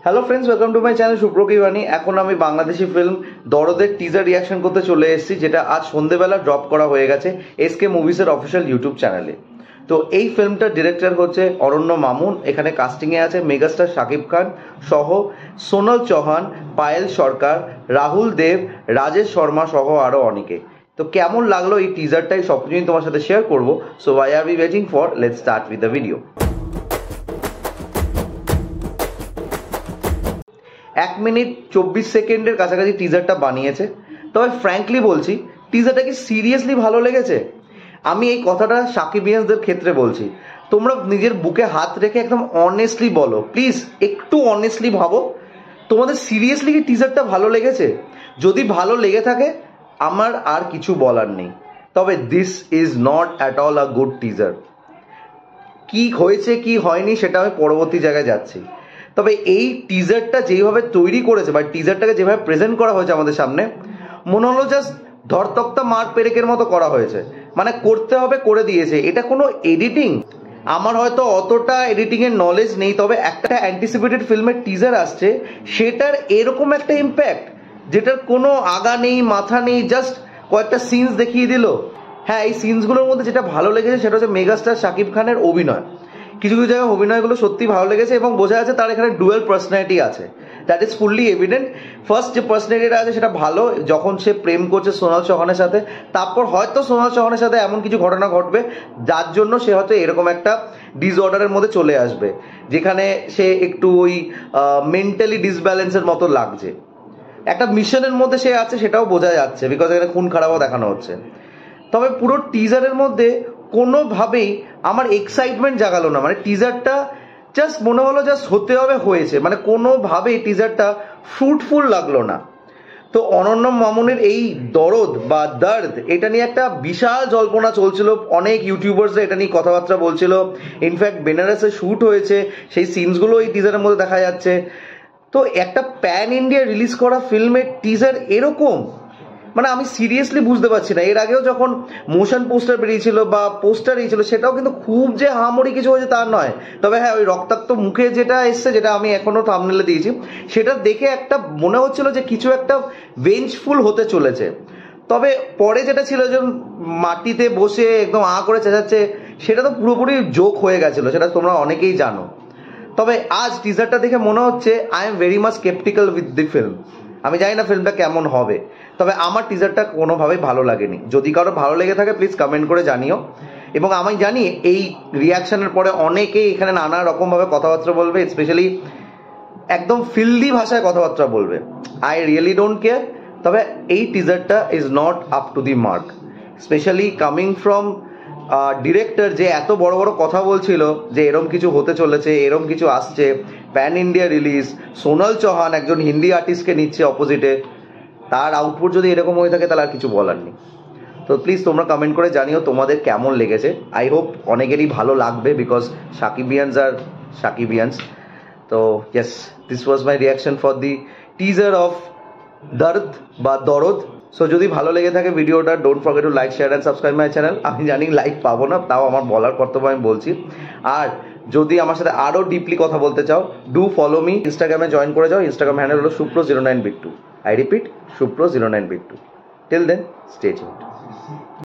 Hello friends, welcome to my channel সুপ্র কিবানি। এখন আমি বাংলাদেশি ফিল্ম দরদের টিজার রিয়াকশন করতে চলে এসেছি, যেটা আজ সন্ধ্যেবেলা ড্রপ করা হয়ে গেছে এসকে মুভিসের অফিসিয়াল ইউটিউব চ্যানেলে। তো এই ফিল্মটার ডিরেক্টর হচ্ছে অরণ্য মামুন। এখানে কাস্টিংয়ে আছে মেগাস্টার শাকিব খান সহ সোনাল চৌহান, পায়েল সরকার, রাহুল দেব, রাজেশ শর্মা সহ আরও অনেকে। তো কেমন লাগলো এই টিজারটাই সব কিছুই তোমার সাথে শেয়ার করবো। So why are we waiting for, let's start with the video. 1 minute 24 সেকেন্ডের কাছাকাছি টিজারটা বানিয়েছে। তবে ফ্র্যাঙ্কলি বলছি, টিজারটা কি সিরিয়াসলি ভালো লেগেছে? আমি এই কথাটা সাকিবিয়ানসদের ক্ষেত্রে বলছি। তোমরা নিজের বুকে হাত রেখে একদম অনেস্টলি বলো, প্লিজ একটু অনেস্টলি ভাবো, তোমাদের সিরিয়াসলি কি টিজারটা ভালো লেগেছে? যদি ভালো লেগে থাকে আমার আর কিছু বলার নেই, তবে this is not at all a good teaser. কি হয়েছে কি হয়নি সেটা আমি পরবর্তী জায়গায় যাচ্ছি। তবে এই টিজারটা যেইভাবে তৈরি করেছে বা টিজারটাকে যেভাবে প্রেজেন্ট করা হয়েছে আমাদের সামনে, মনে হলো জাস্ট ধরতক্তা মার পেরেকের মতো করা হয়েছে। মানে করতে হবে করে দিয়েছে। এটা কোনো এডিটিং, আমার হয়তো অতটা এডিটিংয়ের নলেজ নেই, তবে একটা অ্যান্টিসিপেটেড ফিল্মের টিজার আসছে, সেটার এরকম একটা ইম্প্যাক্ট যেটার কোনো আগা নেই মাথা নেই, জাস্ট কয়েকটা সিনস দেখিয়ে দিল। হ্যাঁ, এই সিনসগুলোর মধ্যে যেটা ভালো লেগেছে সেটা হচ্ছে মেগাস্টার শাকিব খানের অভিনয়। কিছু কিছু জায়গায় অভিনয়গুলো সত্যি ভালো লেগেছে এবং বোঝা যাচ্ছে তার এখানে ডুয়েল পার্সোনালিটি আছে। That is fully evident. First যে পার্সোনালিটিটা আছে সেটা ভালো, যখন সে প্রেম করছে সোনাল চৌহানের সাথে, তারপর হয়তো সোনাল চৌহানের সাথে এমন কিছু ঘটনা ঘটবে যার জন্য সে হয়তো এরকম একটা ডিসঅর্ডারের মধ্যে চলে আসবে, যেখানে সে একটু ওই মেন্টালি ডিসব্যালেন্সের মতো লাগছে। একটা মিশনের মধ্যে সে আছে সেটাও বোঝা যাচ্ছে, বিকজ এখানে খুন খারাপও দেখানো হচ্ছে। তবে পুরো টিজারের মধ্যে কোনোভাবেই আমার এক্সাইটমেন্ট জাগালো না। মানে টিজারটা জাস্ট মনে হলো জাস্ট হতে হবে হয়েছে, মানে কোনোভাবেই টিজারটা ফ্রুটফুল লাগলো না। তো অরণ্য মামুনের এই দরদ বা দর্দ, এটা নিয়ে একটা বিশাল জল্পনা চলছিল, অনেক ইউটিউবার্সরা এটা নিয়ে কথাবার্তা বলছিল। ইনফ্যাক্ট বেনারসে শ্যুট হয়েছে, সেই সিনসগুলো এই টিজারের মধ্যে দেখা যাচ্ছে। তো একটা প্যান ইন্ডিয়া রিলিজ করা ফিল্মের টিজার এরকম, মানে আমি সিরিয়াসলি বুঝতে পারছি না। এর আগেও যখন মোশন পোস্টার বেরিয়েছিল বা পোস্টার এই ছিল, সেটাও কিন্তু খুব যে হামড়ি কিছু হয়েছে তা নয়। তবে হ্যাঁ, ওই রক্তাক্ত মুখে যেটা এসছে, যেটা আমি এখনো থাম্বনেলে দিয়েছি, সেটা দেখে একটা মনে হচ্ছিল যে কিছু একটা ভেঞ্জফুল হতে চলেছে। তবে পরে যেটা ছিল যে মাটিতে বসে একদম করে চেঁচাচ্ছে, সেটা তো পুরোপুরি জোক হয়ে গেছিলো, সেটা তোমরা অনেকেই জানো। তবে আজ টিজারটা দেখে মনে হচ্ছে I am very much sceptical with the film. আমি জানি না ফিল্মটা কেমন হবে, তবে আমার টিজারটা কোনোভাবেই ভালো লাগেনি। যদি কারো ভালো লেগে থাকে প্লিজ কমেন্ট করে জানিও। এবং আমি জানি এই রিয়াকশনের পরে অনেকেই এখানে নানা রকমভাবে কথাবার্তা বলবে, স্পেশালি একদম ফিল্দি ভাষায় কথাবার্তা বলবে। I really don't care. তবে এই টিজারটা is not up to the mark, specially coming from director, যে এত বড় বড় কথা বলছিল যে এরম কিছু হতে চলেছে, এরম কিছু আসছে, pan India release, Sonal Chauhan একজন হিন্দি আর্টিস্টকে নিচ্ছে অপোজিটে, তার আউটপুট যদি এরকম হয়ে থাকে তাহলে আর কিছু বলার নেই। তো প্লিজ তোমরা কমেন্ট করে জানিও তোমাদের কেমন লেগেছে। আই হোপ অনেকেরই ভালো লাগবে, বিকজ সাকিবিয়ানস আর সাকিবিয়ানস। তো yes, this was my reaction for the teaser of Dard বা দরদ। সো যদি ভালো লেগে থাকে ভিডিওটা, don't forget to like, share and subscribe my channel. আমি জানি লাইক পাবো না, তাও আমার বলার কর্তব্য আমি বলছি। আর যদি আমার সাথে আরও ডিপলি কথা বলতে চাও, ডু ফলো মি, ইনস্টাগ্রামে জয়েন করে যাও। ইনস্টাগ্রাম হ্যান্ডেল হলো সুপ্র09bit2। I repeat, Supro09bit2. Till then, stay tuned.